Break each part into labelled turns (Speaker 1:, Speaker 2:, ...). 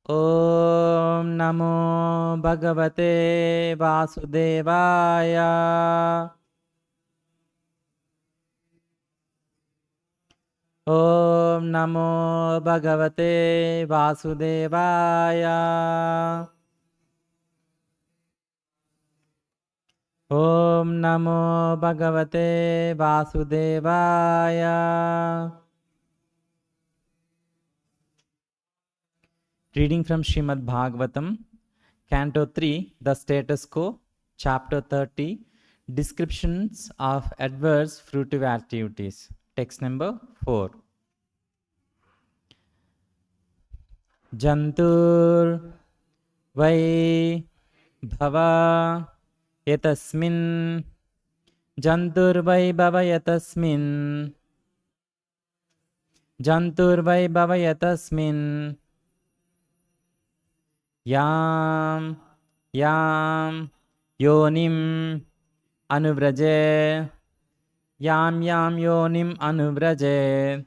Speaker 1: Om Namo Bhagavate Vasudevaya. Om Namo Bhagavate Vasudevaya. Om Namo Bhagavate Vasudevaya. Reading from Srimad Bhagavatam, Canto 3, The Status Quo, Chapter 30, Descriptions of Adverse Fruitive Activities. Text number 4. Jantur Vai Bhava Yatasmin. Jantur Vai Bhava Yatasmin. Jantur Vai Bhava Yatasmin. Yam yonim anuvraje. Yam yonim anuvraje.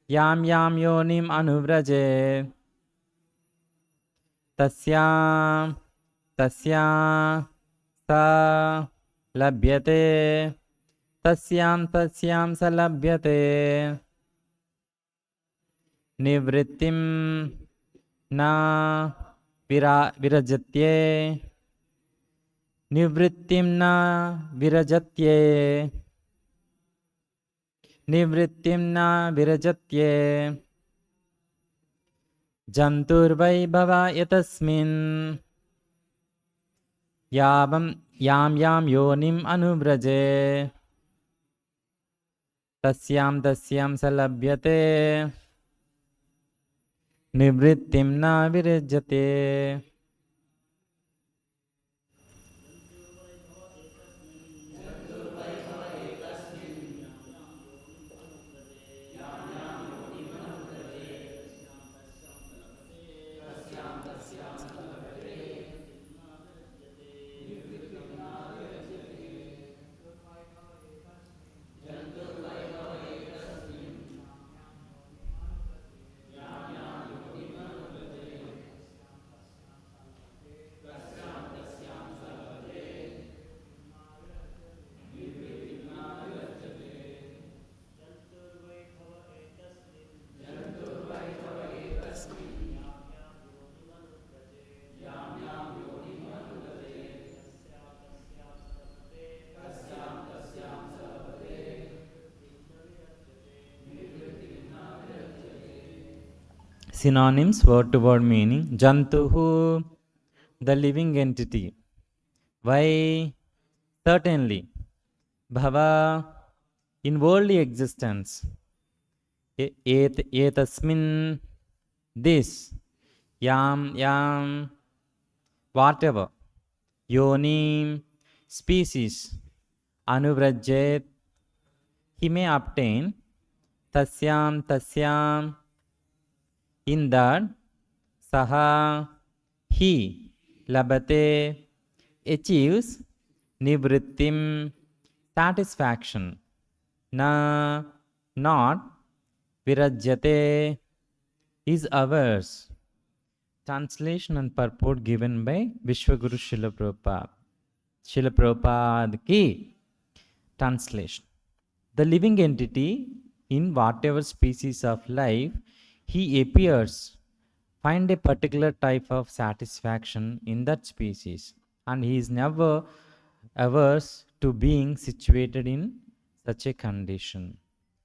Speaker 1: Yam yonim anuvraje. Tasyam sa labhyate. Tasyam sa labhyate. Nivrittim na virajatye. Nivrittim na virajatye. Nivrittim na virajatye. Janturvai bhava yatasmin. Yam yonim anuvraje. Tasyam salabhyate. Nivrittim na virajate. Synonyms, word to word meaning. Jantuhu, the living entity. Vai, certainly. Bhava, in worldly existence. Etasmin, this. Yam, whatever. Yonim, species. Anuvrajet, he may obtain. Tasyam, in that. Saha, he. Labate, achieves. Nivrittim, satisfaction. Na, not. Virajate, is averse. Translation and purport given by Vishwaguru Srila Prabhupada. Srila Prabhupada ki. Translation. The living entity, in whatever species of life he appears, find a particular type of satisfaction in that species, and he is never averse to being situated in such a condition.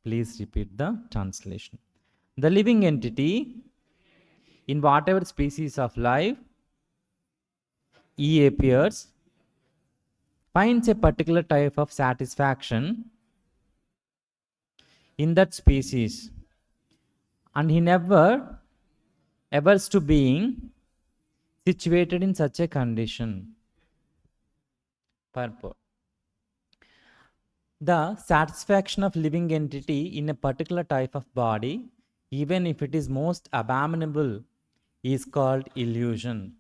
Speaker 1: Please repeat the translation. The living entity, in whatever species of life he appears, finds a particular type of satisfaction in that species, and he never averse to being situated in such a condition. Purport. The satisfaction of living entity in a particular type of body, even if it is most abominable, is called illusion.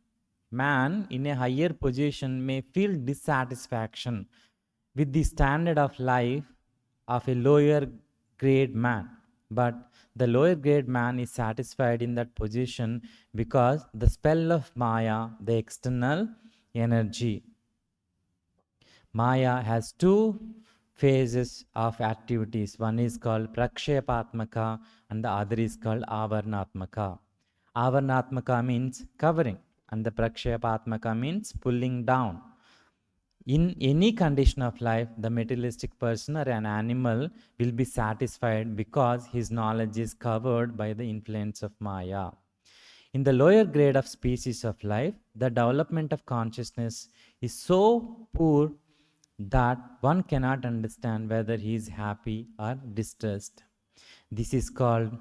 Speaker 1: Man in a higher position may feel dissatisfaction with the standard of life of a lower grade man, but The lower grade man is satisfied in that position because the spell of Maya, the external energy. Maya has two phases of activities. One is called Prakshepatmaka and the other is called Avarnatmaka. Avarnatmaka means covering and the Prakshepatmaka means pulling down. In any condition of life, the materialistic person or an animal will be satisfied because his knowledge is covered by the influence of Maya. In the lower grade of species of life, the development of consciousness is so poor that one cannot understand whether he is happy or distressed. This is called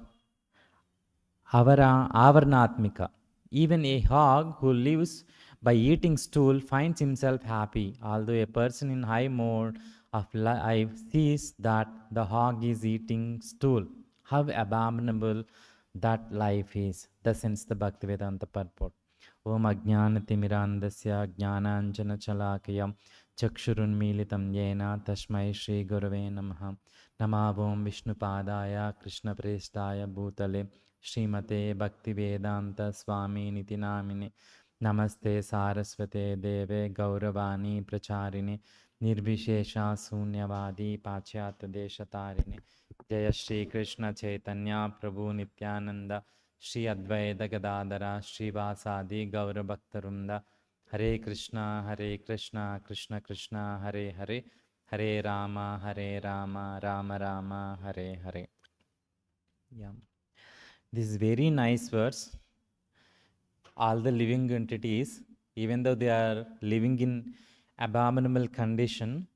Speaker 1: Avarnatmika. Even a hog who lives by eating stool finds himself happy, although a person in high mode of life sees that the hog is eating stool. How abominable that life is. Thus ends the Bhaktivedanta purport. Om Ajnanatimirandasya Jnananjana Chalakayam Chakshurunmilitam Yena Tashmai Shri Gurave Namaha. Namavom Vishnupadaya Krishna Prestaya Bhutale Srimate Bhaktivedanta Swami Niti Namine. Namaste Saraswate Deve Gauravani Pracharine Nirvishesha Sunyavadi Pachyata Deshatarine. Jaya Shri Krishna Chaitanya Prabhu Nityananda Shri Advaita Gadadara Shri Vasadi Gaura Bhaktarunda. Hare Krishna Krishna Krishna Hare Hare Hare Rama Rama Rama Hare Hare. Yeah, this is very nice verse. All the living entities, even though they are living in abominable condition,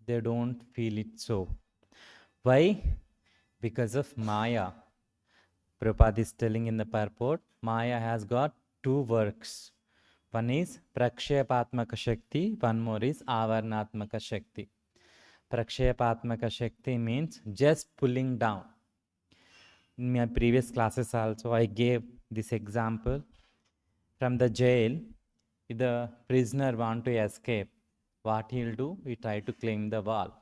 Speaker 1: they don't feel it so. Why? Because of Maya. Prabhupada is telling in the purport, Maya has got two works. One is Prakshepatmaka Shakti, one more is Avarnatmaka Shakti. Prakshepatmaka Shakti means just pulling down. In my previous classes also, I gave this example. From the jail, if the prisoner want to escape, what he'll do? He try to climb the wall.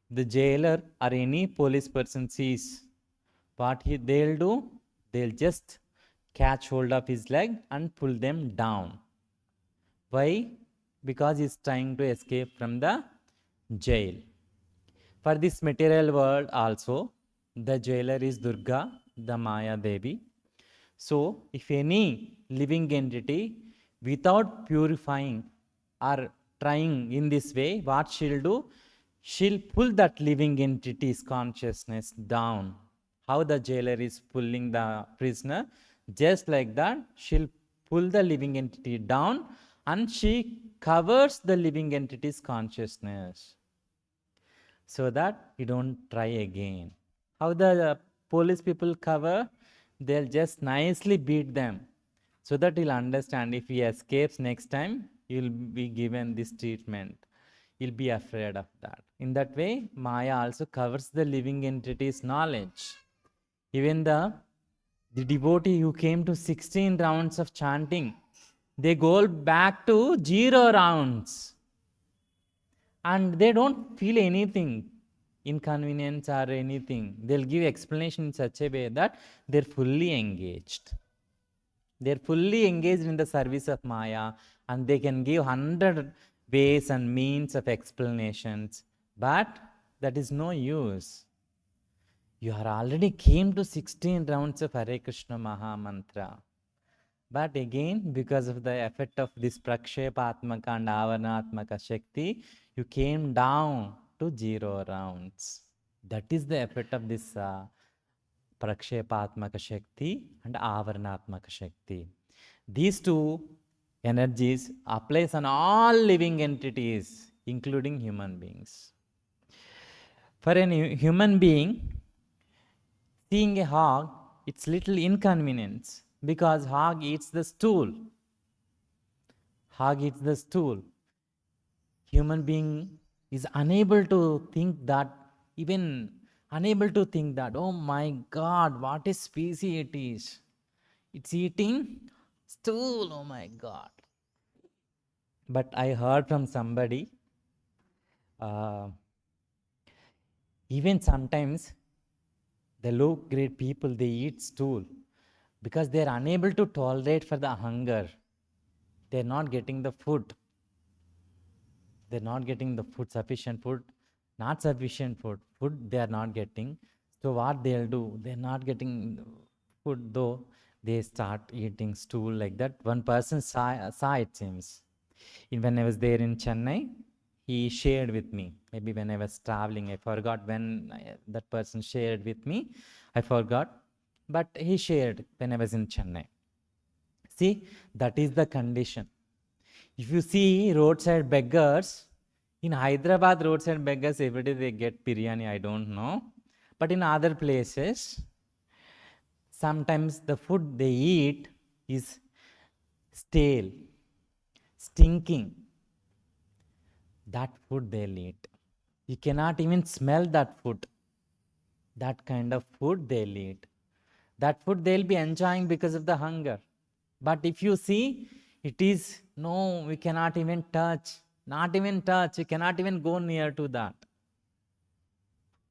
Speaker 1: The jailer or any police person sees, what they'll do? They'll just catch hold of his leg and pull them down. Why? Because he's trying to escape from the jail. For this material world also, the jailer is Durga, the Maya Devi. So, if any living entity, without purifying or trying in this way, what she'll do? She'll pull that living entity's consciousness down. How the jailer is pulling the prisoner, just like that, she'll pull the living entity down and she covers the living entity's consciousness so that you don't try again. How the police people cover? They'll just nicely beat them so that he'll understand if he escapes next time, he'll be given this treatment. He'll be afraid of that. In that way, Maya also covers the living entity's knowledge. Even the devotee who came to 16 rounds of chanting, they go back to 0 rounds. And they don't feel anything, inconvenience or anything. They'll give explanation in such a way that they're fully engaged. They're fully engaged in the service of Maya and they can give 100 ways and means of explanations. But that is no use. You are already came to 16 rounds of Hare Krishna Maha Mantra. But again, because of the effect of this Prakshepatmaka and Avarnatmaka Shakti, you came down to 0 rounds. That is the effect of this Prakshepatmaka Shakti and Avarnatmaka Shakti. These two energies applies on all living entities, including human beings. For a human being, seeing a hog, it's little inconvenience because hog eats the stool. Hog eats the stool. Human being is unable to think that, even unable to think that, oh my God, what a species it is. It's eating stool, oh my God. But I heard from somebody, even sometimes The low-grade people, they eat stool because they are unable to tolerate for the hunger. They are not getting the food. They're not getting the food, sufficient food, not sufficient food. Food they are not getting. So what they'll do, they're not getting food though, they start eating stool like that. One person saw it seems. When I was there in Chennai, he shared with me. Maybe when I was traveling, I forgot when that person shared with me. I forgot. But he shared when I was in Chennai. See, that is the condition. If you see roadside beggars, in Hyderabad roadside beggars, every day they get biryani, I don't know. But in other places, sometimes the food they eat is stale, stinking. That food they'll eat. You cannot even smell that food. That kind of food they'll eat. That food they'll be enjoying because of the hunger. But if you see, it is, no, we cannot even touch. Not even touch. We cannot even go near to that.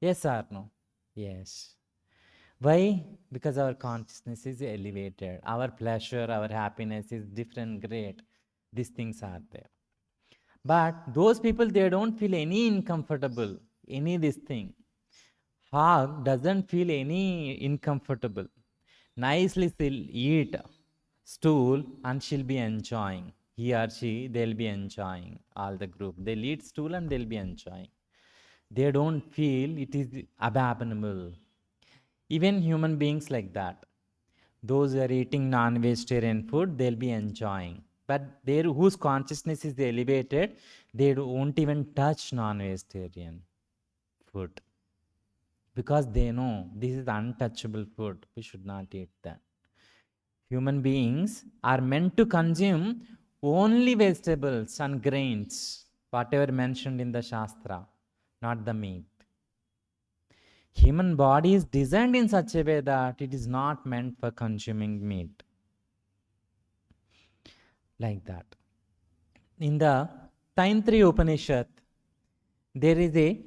Speaker 1: Yes or no? Yes. Why? Because our consciousness is elevated. Our pleasure, our happiness is different, great. These things are there. But those people, they don't feel any uncomfortable, any this thing. Hog doesn't feel any uncomfortable. Nicely she'll eat stool and she'll be enjoying. He or she, they'll be enjoying, all the group. They'll eat stool and they'll be enjoying. They don't feel it is abominable. Even human beings like that. Those who are eating non-vegetarian food, they'll be enjoying. But whose consciousness is elevated, they won't even touch non-vegetarian food. Because they know this is untouchable food. We should not eat that. Human beings are meant to consume only vegetables and grains, whatever mentioned in the Shastra, not the meat. Human body is designed in such a way that it is not meant for consuming meat. Like that. In the Taintri Upanishad, there is a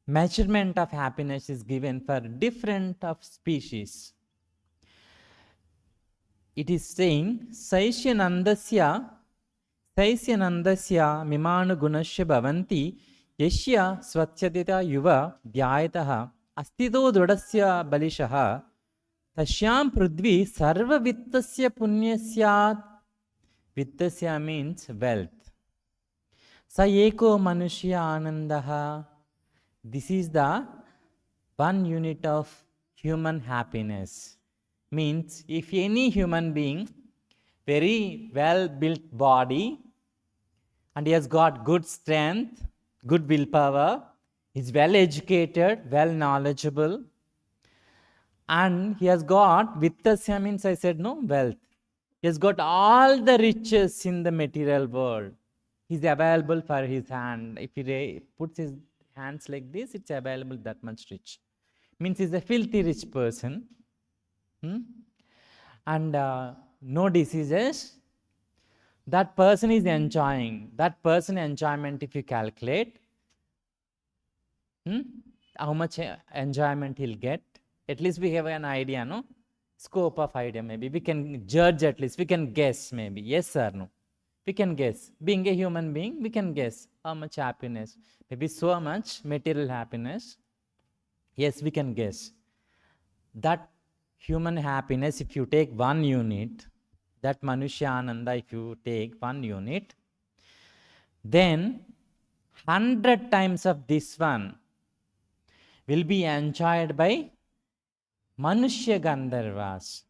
Speaker 1: measurement of happiness is given for different of species. It is saying, Saisyanandasya mimanu gunasya bhavanti yashya svatyadita yuva dhyayataha astito drodasya balishaha tashyam prudvi sarva vittasya punyasyat. Vittasya means wealth. Sa eko manushya anandaha. This is the one unit of human happiness. Means if any human being, very well built body, and he has got good strength, good willpower, is well educated, well knowledgeable, and he has got vittasya means I said no, wealth. He has got all the riches in the material world. He is available for his hand. If he puts his hands like this, it's available that much rich. Means he's a filthy rich person. And no diseases. That person is enjoying. That person enjoyment, if you calculate, how much enjoyment he'll get. At least we have an idea, no? Scope of idea, maybe. We can judge at least. We can guess, maybe. Yes or no? We can guess. Being a human being, we can guess how much happiness. Maybe so much material happiness. Yes, we can guess. That human happiness, if you take one unit, that Manushya Ananda, if you take one unit, then 100 times of this one will be enjoyed by Manushya Gandharvas.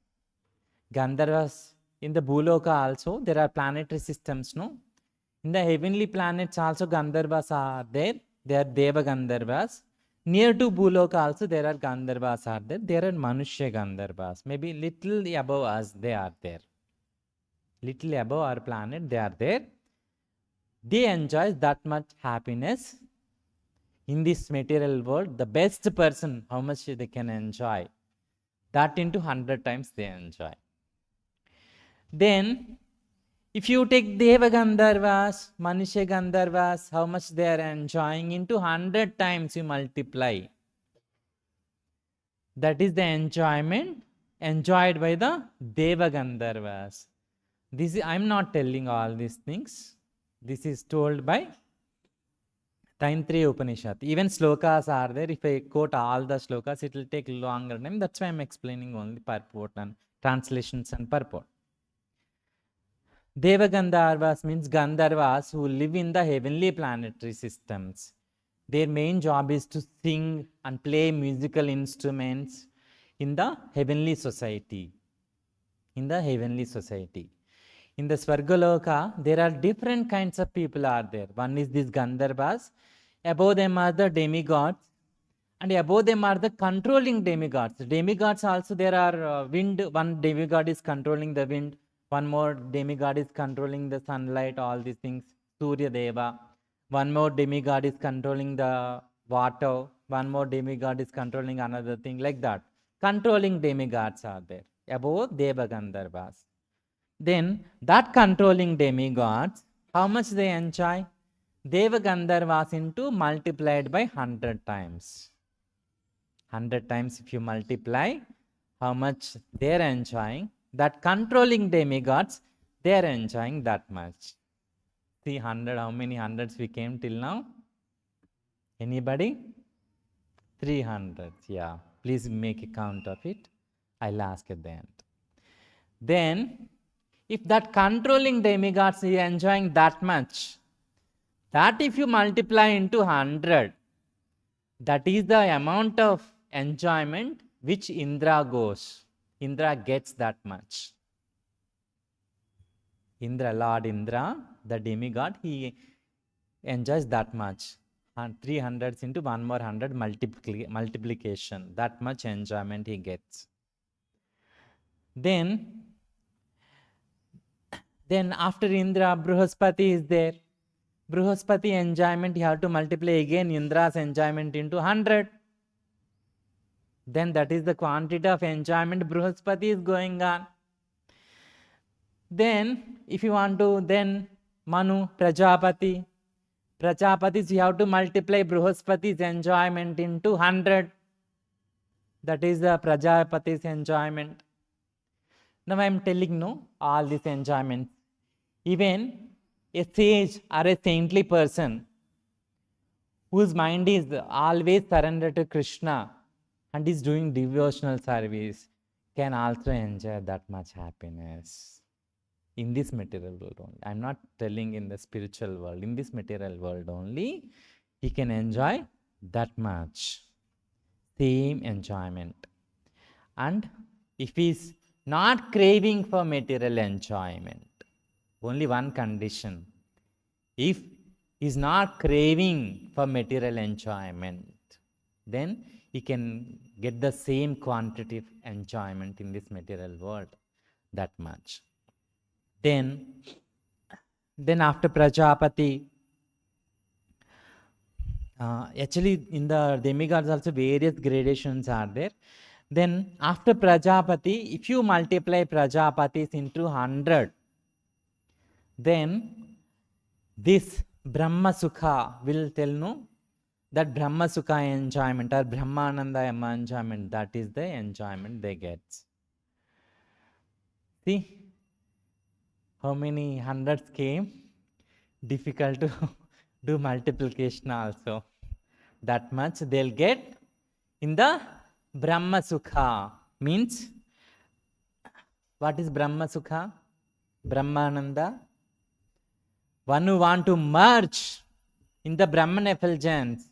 Speaker 1: Gandharvas, in the Bhuloka also, there are planetary systems, no? In the heavenly planets also, Gandharvas are there. They are Deva Gandharvas. Near to Bhuloka also, there are Gandharvas are there. There are Manushya Gandharvas. Maybe little above us, they are there. Little above our planet, they are there. They enjoy that much happiness in this material world. The best person, how much they can enjoy. That into 100 times they enjoy. Then, if you take Deva Gandharvas, Manushya Gandharvas, how much they are enjoying, into 100 times you multiply. That is the enjoyment enjoyed by the Deva Gandharvas. I'm not telling all these things. This is told by Taittiriya Upanishad. Even slokas are there. If I quote all the slokas, it will take longer time. That's why I'm explaining only purport and translations and purport. Deva Gandharvas means Gandharvas who live in the heavenly planetary systems. Their main job is to sing and play musical instruments in the heavenly society. In the heavenly society. In the Svargaloka, there are different kinds of people are there. One is these Gandharvas. Above them are the demigods. And above them are the controlling demigods. Demigods also, there are wind. One demigod is controlling the wind. One more demigod is controlling the sunlight, all these things. Surya Deva. One more demigod is controlling the water. One more demigod is controlling another thing, like that. Controlling demigods are there. Above Deva Gandharvas. Then that controlling demigods, how much they enjoy? Deva Gandharvas into multiplied by 100 times. 100 times if you multiply, how much they're enjoying? That controlling demigods, they're enjoying that much. See 100, how many hundreds we came till now? Anybody? 300, yeah. Please make a count of it. I'll ask at the end. Then, if that controlling demigods is enjoying that much, that if you multiply into 100, that is the amount of enjoyment which Indra goes. Indra gets that much. Indra, Lord Indra, the demigod, he enjoys that much. And 300s into one more 100 multiplication. That much enjoyment he gets. Then after Indra, Brihaspati is there. Brihaspati enjoyment, you have to multiply again Indra's enjoyment into 100. Then that is the quantity of enjoyment Brihaspati is going on. Then, if you want to, then Manu, Prajapati. Prajapatis, you have to multiply Brihaspati's enjoyment into 100. That is the Prajapati's enjoyment. Now I am telling all these enjoyments. Even a sage or a saintly person whose mind is always surrendered to Krishna and is doing devotional service can also enjoy that much happiness in this material world only. I am not telling in the spiritual world. In this material world only, he can enjoy that much. Same enjoyment. And if he is not craving for material enjoyment, only one condition. If he is not craving for material enjoyment, then he can get the same quantity of enjoyment in this material world, that much. Then after Prajapati, actually in the demigods also various gradations are there. Then after Prajapati, if you multiply Prajapatis into 100, then this Brahma Sukha will tell that Brahma Sukha enjoyment or Brahmananda enjoyment, that is the enjoyment they get. See how many hundreds came? Difficult to do multiplication also. That much they'll get in the Brahma Sukha. Means, what is Brahma Sukha? Brahmananda. One who want to merge in the Brahman effulgence,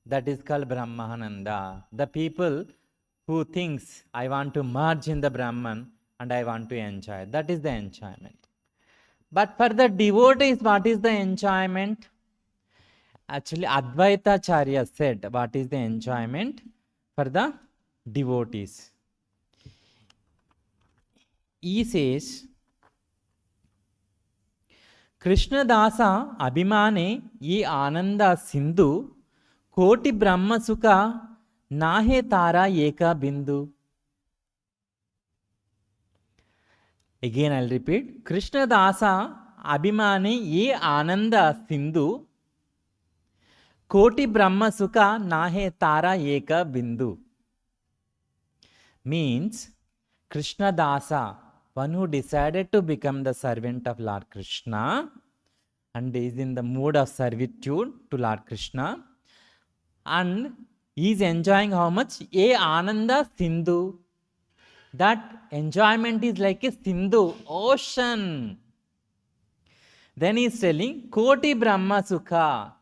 Speaker 1: that is called Brahmananda. The people who thinks, I want to merge in the Brahman and I want to enjoy. That is the enjoyment. But for the devotees, what is the enjoyment? Actually, Advaita Acharya said, what is the enjoyment for the devotees? He says, Krishna Dasa Abhimane ye Ananda Sindhu Koti Brahma Sukha Nahe Tara Eka Bindu. Again I'll repeat. Krishna Dasa Abhimane ye Ananda Sindhu Koti Brahma Sukha Nahe Tara Eka Bindu. means Krishna Dasa, one who decided to become the servant of Lord Krishna and is in the mood of servitude to Lord Krishna and is enjoying how much? A Ananda Sindhu. That enjoyment is like a Sindhu, ocean. Then he is telling Koti Brahma Sukha.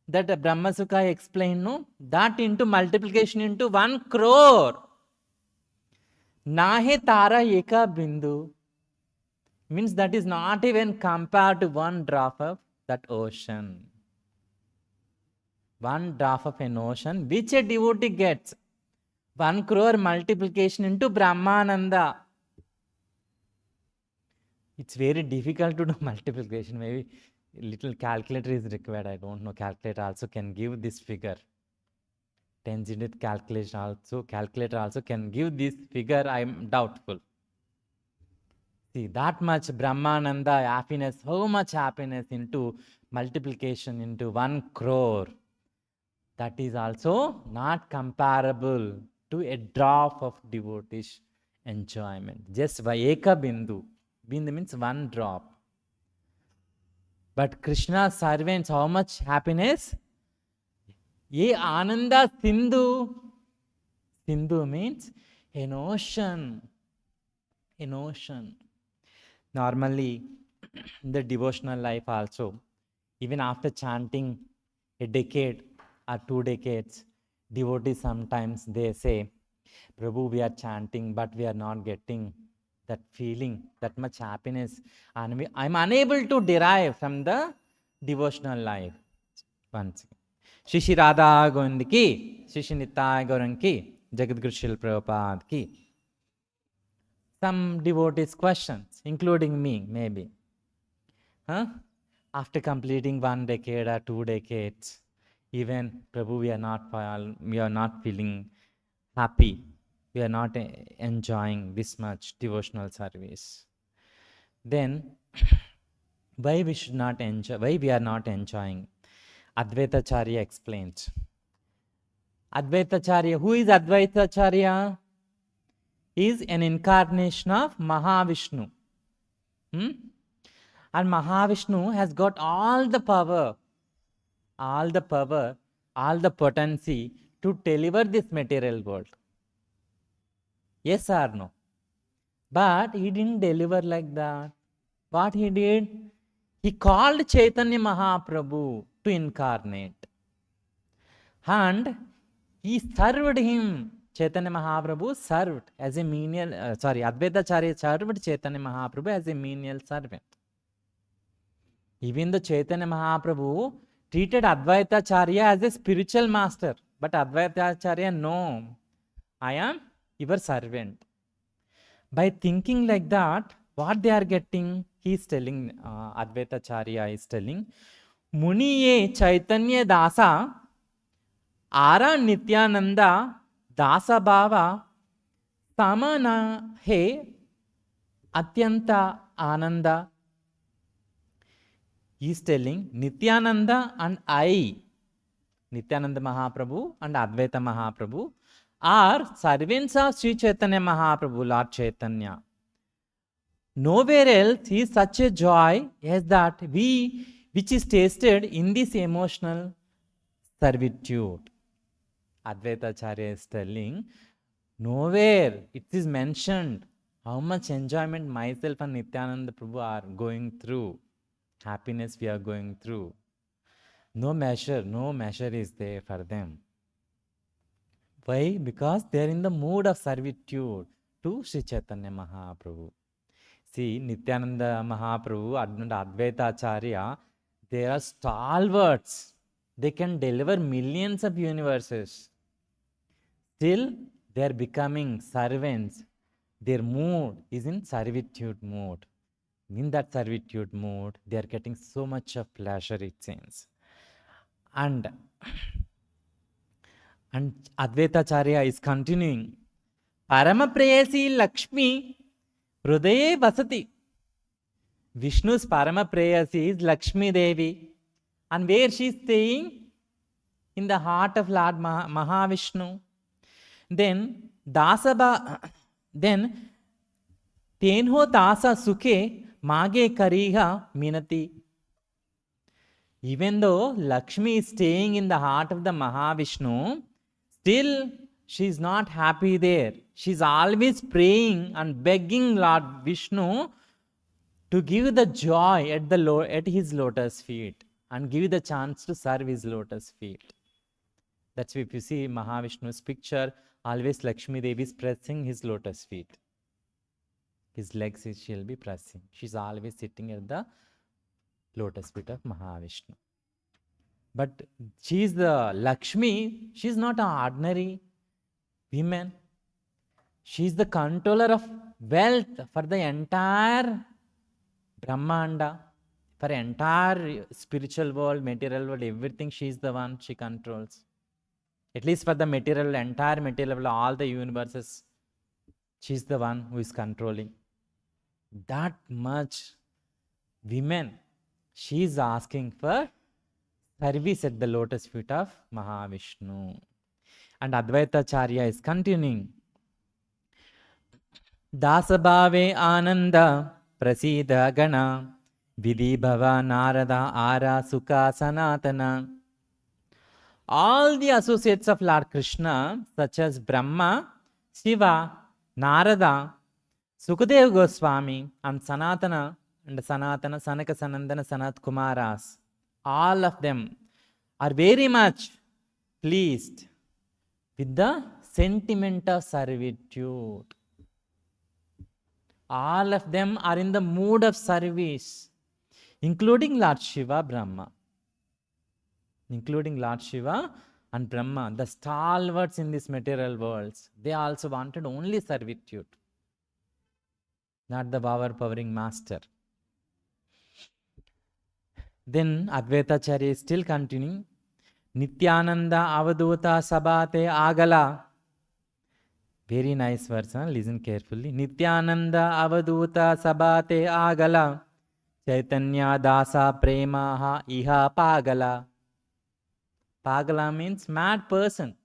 Speaker 1: That Brahma Sukha explained, no? That into multiplication into 1 crore. Nahe Tara Eka Bindu. Means that is not even compared to 1 drop of that ocean. 1 drop of an ocean which a devotee gets. 1 crore multiplication into Brahmananda. It's very difficult to do multiplication. Maybe little calculator is required. I don't know. Calculator also can give this figure. 10-digit calculator also can give this figure. I am doubtful. See, that much Brahmananda happiness, how much happiness into multiplication into 1 crore. That is also not comparable to a drop of devotee's enjoyment. Just by Eka Bindu. Bindu means 1 drop. But Krishna's servants, how much happiness? Ye Ananda Sindhu. Sindhu means an ocean. An ocean. Normally, in the devotional life also, even after chanting a decade or 2 decades, devotees sometimes they say, Prabhu, we are chanting, but we are not getting that feeling, that much happiness, and I'm unable to derive from the devotional life. Once again. Shri Shri Radha Govind ki, Shri Shri Nitai Gaurang ki, Jagadguru Srila Prabhupada ki. Some devotees questions, including me, maybe. After completing 1 decade or 2 decades, even Prabhu, we are not feeling happy. We are not enjoying this much devotional service. Then, why we should not enjoy? Why we are not enjoying? Advaitacharya explains. Advaitacharya, who is Advaitacharya? He is an incarnation of Mahavishnu. And Mahavishnu has got all the power, all the potency to deliver this material world. Yes or no? But he didn't deliver like that. What he did? He called Chaitanya Mahaprabhu to incarnate. And he served him. Chaitanya Mahaprabhu served as a menial, Advaitacharya served Chaitanya Mahaprabhu as a menial servant. Even the Chaitanya Mahaprabhu treated Advaitacharya as a spiritual master. But Advaitacharya, no, I am your servant. By thinking like that, what they are getting? He is telling, Advaitacharya is telling, Muniye Chaitanya Dasa, Ara Nityananda, Dasa Bhava, Samana He, Atyanta Ananda. He is telling Nityananda and I, Nityananda Mahaprabhu and Advaita Mahaprabhu, are servants of Sri Chaitanya Mahaprabhu, Lord Chaitanya. Nowhere else is such a joy as that which is tasted in this emotional servitude. Advaitacharya is telling, nowhere it is mentioned how much enjoyment myself and Nityananda Prabhu are going through, happiness we are going through. No measure is there for them. Why? Because they are in the mood of servitude to Sri Chaitanya Mahaprabhu. See, Nityananda Mahaprabhu and Advaitacharya, they are stalwarts. They can deliver millions of universes. Still, they are becoming servants. Their mood is in servitude mode. In that servitude mode, they are getting so much of pleasure, it seems. And Advaitacharya is continuing. Parama Preyasi Lakshmi Hrudaye Vasati. Vishnu's Parama Preyasi is Lakshmi Devi. And where she is staying? In the heart of Lord Mahavishnu. Then Then tenho dasa sukhe mage kariha minati. Even though Lakshmi is staying in the heart of the Mahavishnu, still she is not happy there. She is always praying and begging Lord Vishnu to give the joy at his lotus feet and give the chance to serve his lotus feet. That's why if you see Mahavishnu's picture, always Lakshmi Devi is pressing his lotus feet. His legs she'll be pressing. She's always sitting at the lotus feet of Mahavishnu. But she is the Lakshmi. She is not an ordinary woman. She is the controller of wealth for the entire Brahmanda, for entire spiritual world, material world, everything. She is the one she controls. At least for the material, entire material world, all the universes, she is the one who is controlling. That much women, she is asking for service at the lotus feet of Mahavishnu. And Advaita Acharya is continuing. Dasabhave Ananda Prasida Gana Vidhi Bhava Narada Ara Sukha Sanatana. All the associates of Lord Krishna, such as Brahma, Shiva, Narada, Sukadeva Goswami, and Sanatana, Sanaka Sanandana, Sanat Kumaras, all of them are very much pleased with the sentiment of servitude. All of them are in the mood of service, including Lord Shiva, Brahma. Including Lord Shiva and Brahma, the stalwarts in this material worlds, they also wanted only servitude, not the overpowering master. Then Advaita Acharya is still continuing. Nityananda Avaduta Sabate Agala. Very nice verse, listen carefully. Nityananda Avaduta Sabate Agala. Chaitanya Dasa Prema Iha Pagala. Pagala means mad person.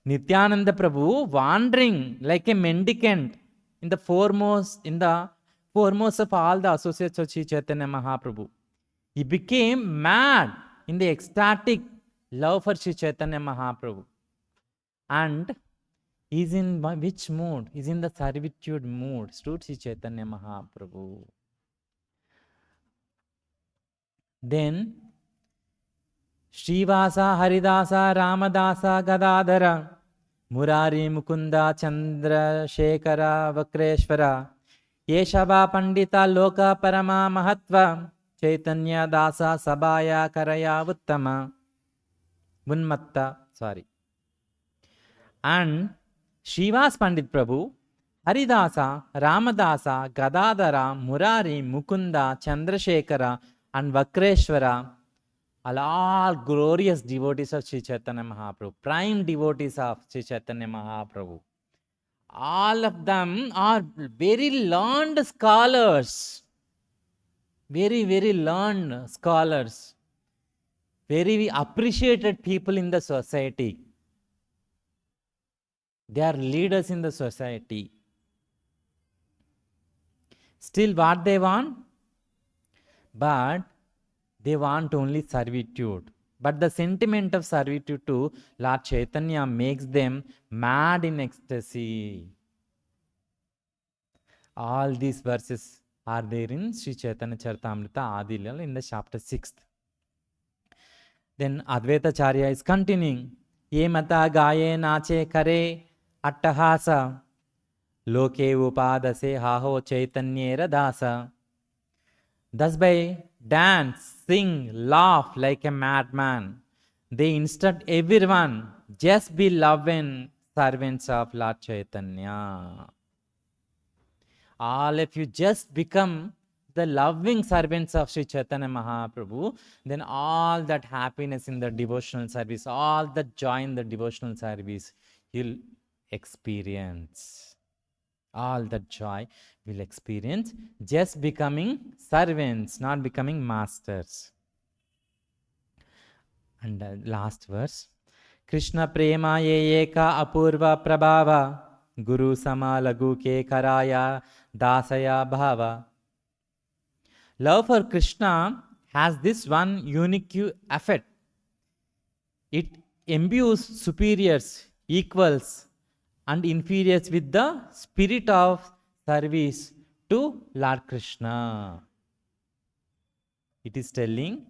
Speaker 1: Nityananda Prabhu wandering like a mendicant in the foremost of all the associates of Sri Chaitanya Mahaprabhu. He became mad in the ecstatic love for Sri Chaitanya Mahaprabhu. And is in which mood? Is in the servitude mood. Stood Sri Chaitanya Mahaprabhu. Then Srivasa, Haridasa, Ramadasa, Gadadhara, Murari, Mukunda, Chandra, Shekhara, Vakreshwara, Yeshava, Pandita, Loka, Parama, Mahatva, Chaitanya, Dasa, Sabaya, Karaya, Uttama, Unmatta, And Srivas Pandit Prabhu, Haridasa, Ramadasa, Gadadhara, Murari, Mukunda, Chandrasekhara, and Vakreshwara, all glorious devotees of Sri Chaitanya Mahaprabhu, prime devotees of Sri Chaitanya Mahaprabhu. All of them are very learned scholars, very, very learned scholars, very appreciated people in the society. They are leaders in the society. Still, what they want? But they want only servitude. But the sentiment of servitude to Lord Chaitanya makes them mad in ecstasy. All these verses are there in Sri Chaitanya Charitamrita Adi Leela in the chapter 6th. Then Advaita Acharya is continuing. Ye mata gaye nache kare attahasa loke upadase haho chaitanyera dasa. Thus by dance, sing, laugh like a madman, they instruct everyone, just be loving servants of Lord Chaitanya. All of you just become the loving servants of Sri Chaitanya Mahaprabhu, then all that happiness in the devotional service, all that joy in the devotional service, you'll experience. All that joy will experience just becoming servants, not becoming masters. And last verse. Krishna Prema ye eka apurva prabhava Guru sama lagu ke karaya dasaya bhava. Love for Krishna has this one unique effect. It imbues superiors, equals, and inferiors with the spirit of service to Lord Krishna. It is telling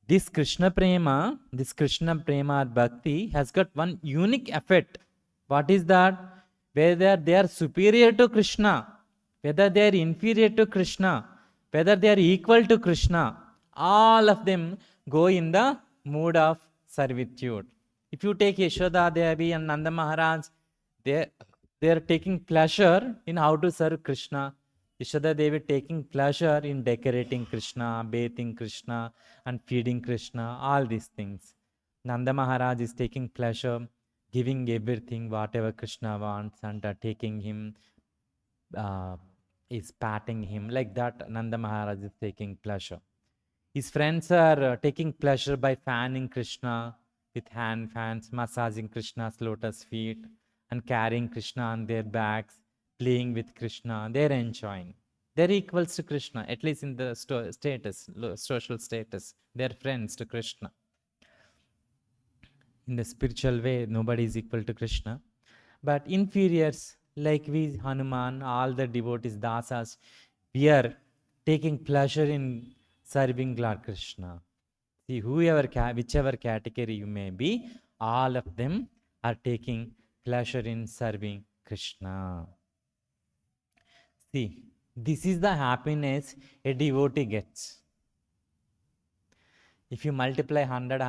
Speaker 1: this Krishna Prema or Bhakti has got one unique effect. What is that? Whether they are superior to Krishna, whether they are inferior to Krishna, whether they are equal to Krishna, all of them go in the mood of servitude. If you take Yashoda Devi and Nanda Maharaj, they are taking pleasure in how to serve Krishna. Yashoda Devi taking pleasure in decorating Krishna, bathing Krishna, and feeding Krishna, all these things. Nanda Maharaj is taking pleasure, giving everything, whatever Krishna wants, and taking him, is patting him. Like that, Nanda Maharaj is taking pleasure. His friends are taking pleasure by fanning Krishna with hand fans, massaging Krishna's lotus feet, and carrying Krishna on their backs, playing with Krishna. They're enjoying. They're equals to Krishna, at least in the status, social status. They're friends to Krishna. In the spiritual way, nobody is equal to Krishna. But inferiors, like we, Hanuman, all the devotees, Dasas, we are taking pleasure in serving Lord Krishna. See, whichever category you may be, all of them are taking pleasure in serving Krishna. See, this is the happiness a devotee gets. If you multiply 100,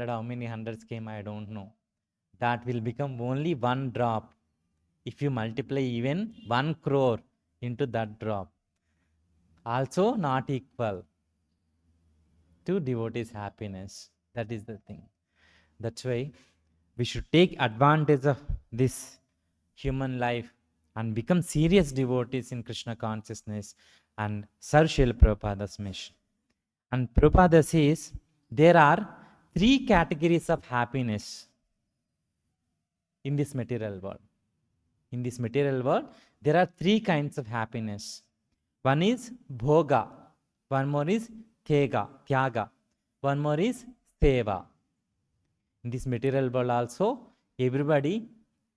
Speaker 1: how many hundreds came, I don't know. That will become only one drop. If you multiply even 1 crore into that drop, also not equal to devotees' happiness. That is the thing. That's why we should take advantage of this human life and become serious devotees in Krishna consciousness and serve Srila Prabhupada's mission. And Prabhupada says there are 3 categories of happiness in this material world. In this material world, there are 3 kinds of happiness. One is bhoga, one more is tyaga, one more is seva. In this material world also, everybody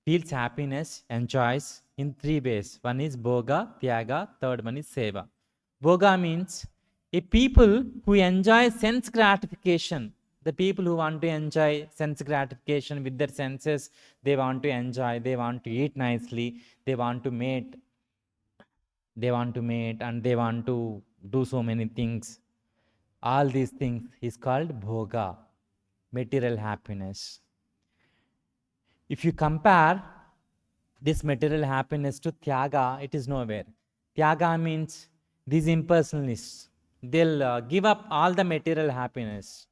Speaker 1: feels happiness, enjoys in 3 ways. One is bhoga, tyaga, third one is seva. Bhoga means a people who enjoy sense gratification. The people who want to enjoy sense gratification with their senses, they want to enjoy, they want to eat nicely, they want to mate, and they want to do so many things. All these things is called bhoga, material happiness. If you compare this material happiness to tyaga, it is nowhere. Tyaga means these impersonalists, they'll give up all the material happiness.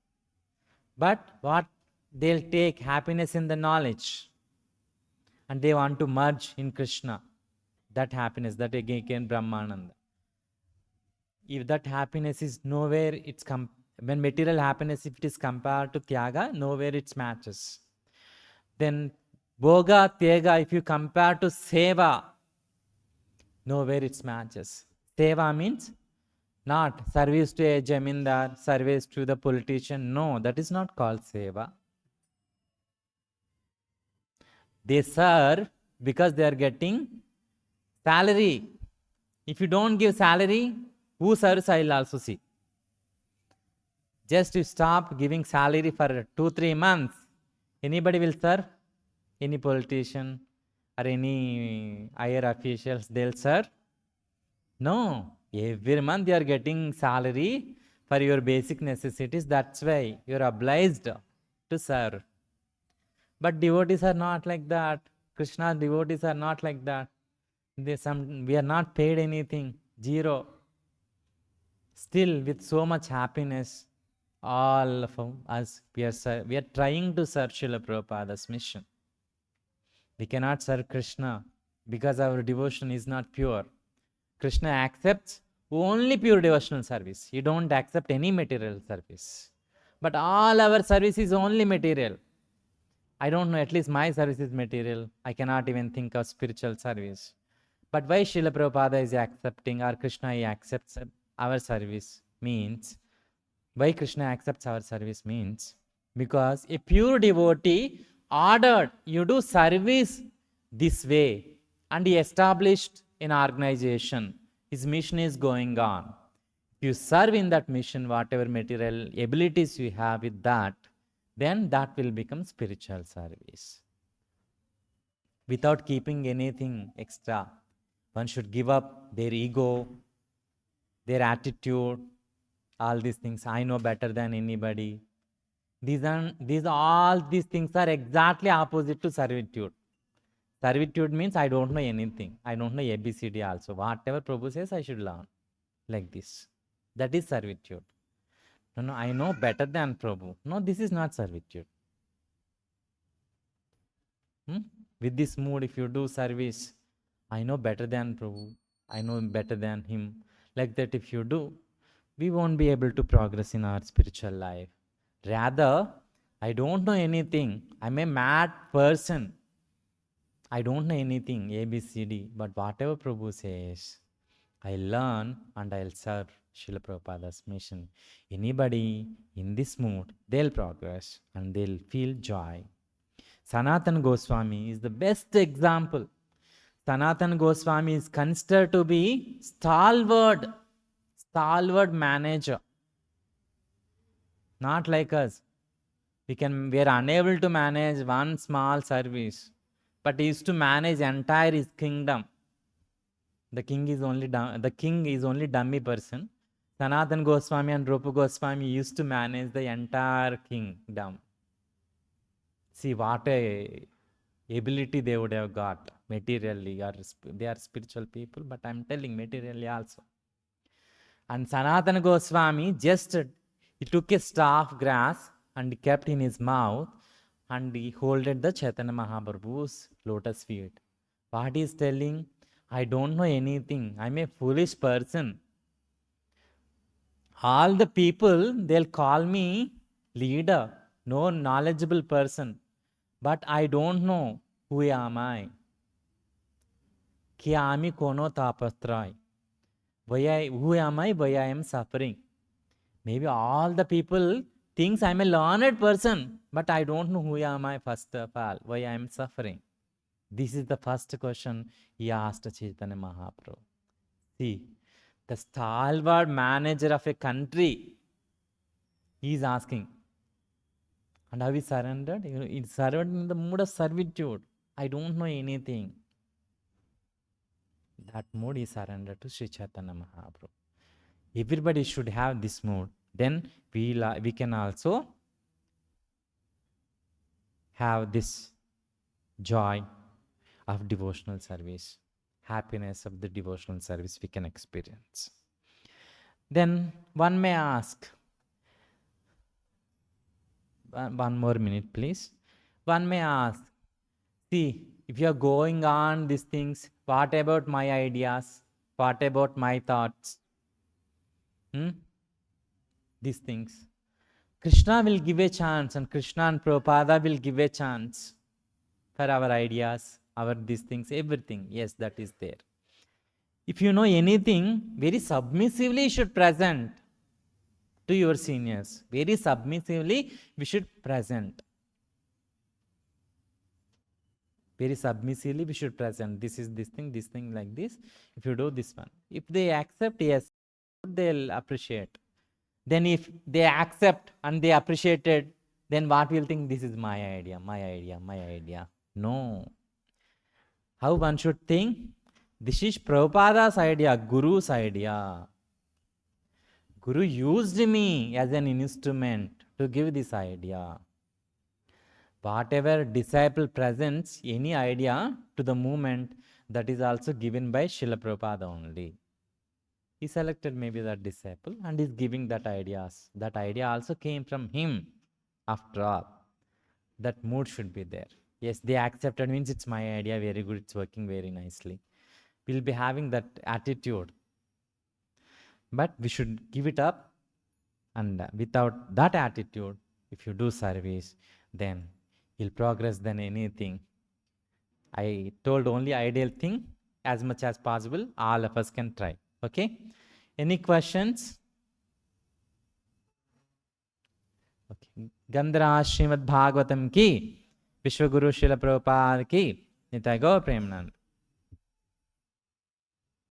Speaker 1: But what? They'll take happiness in the knowledge, and they want to merge in Krishna. That happiness, that again Brahmananda. If that happiness is nowhere, when material happiness, if it is compared to tyaga, nowhere it matches. Then bhoga, tyaga, if you compare to seva, nowhere it matches. Seva means not service to a jamindar, service to the politician. No, that is not called seva. They serve because they are getting salary. If you don't give salary, who serves, I will also see. Just to stop giving salary for 2-3 months, anybody will serve? Any politician or any higher officials, they'll serve? No. Every month you are getting salary for your basic necessities. That's why you are obliged to serve. But devotees are not like that. Krishna's devotees are not like that. We are not paid anything. 0. Still, with so much happiness, all of us, we are trying to serve Srila Prabhupada's mission. We cannot serve Krishna because our devotion is not pure. Krishna accepts only pure devotional service. He don't accept any material service. But all our service is only material. I don't know, at least my service is material. I cannot even think of spiritual service. But why Srila Prabhupada is accepting, or Krishna accepts our service means, why Krishna accepts our service means, because a pure devotee ordered you do service this way, and he established an organization. His mission is going on. If you serve in that mission, whatever material abilities you have with that, then that will become spiritual service. Without keeping anything extra. One should give up their ego, their attitude, all these things. I know better than anybody. All these things are exactly opposite to servitude. Servitude means I don't know anything. I don't know ABCD also. Whatever Prabhu says, I should learn. Like this. That is servitude. No, I know better than Prabhu. No, this is not servitude. With this mood, if you do service, I know better than Prabhu. I know better than him. Like that, if you do, we won't be able to progress in our spiritual life. Rather, I don't know anything. I'm a mad person. I don't know anything, ABCD. But whatever Prabhu says, I learn and I'll serve Srila Prabhupada's mission. Anybody in this mood, they'll progress and they'll feel joy. Sanatana Goswami is the best example. Sanatana Goswami is considered to be stalwart manager. Not like us. We are unable to manage one small service, but he used to manage entire his kingdom. The king is only dummy person. Sanatana Goswami and Rupa Goswami used to manage the entire kingdom. See what a ability they would have got materially. They are spiritual people, but I'm telling materially also. And Sanatana Goswami he took a staff grass and kept in his mouth, and he holded the Chaitanya Mahaprabhu's lotus feet. What he is telling? I don't know anything. I'm a foolish person. All the people, they'll call me leader, no knowledgeable person. But I don't know who am I. Kya ami kono tapastray. Who am I? Why I am suffering. Maybe all the people thinks I'm a learned person, but I don't know who am I first of all. Why I am suffering. This is the first question he asked Chaitanya Mahaprabhu. See, the stalwart manager of a country, he is asking. And how he surrendered? He surrendered in the mood of servitude. I don't know anything. That mood he surrendered to Sri Chaitanya Mahaprabhu. Everybody should have this mood. Then we can also have this joy of devotional service, happiness of the devotional service we can experience. Then one may ask, one more minute please. One may ask, see, if you are going on these things, what about my ideas? What about my thoughts? These things. Krishna will give a chance, and Krishna and Prabhupada will give a chance for our ideas, these things, everything. Yes, that is there. If you know anything, very submissively you should present to your seniors. Very submissively we should present. Very submissively we should present. This is this thing like this. If you do this one. If they accept, yes, they'll appreciate. Then if they accept and they appreciate it, then what will think? This is my idea. No. How one should think? This is Prabhupada's idea, Guru's idea. Guru used me as an instrument to give this idea. Whatever disciple presents any idea to the movement, that is also given by Srila Prabhupada only. He selected maybe that disciple and is giving that ideas. That idea also came from him after all. That mood should be there. Yes, they accepted means it's my idea, very good, it's working very nicely. We'll be having that attitude. But we should give it up, and without that attitude, if you do service, then you'll progress than anything. I told only ideal thing. As much as possible, all of us can try. Okay? Any questions? Okay. Gandhara Srimad Bhagavatam ki, Vishwaguru Srila Prabhupada ki, Nitai Gaur Premanand.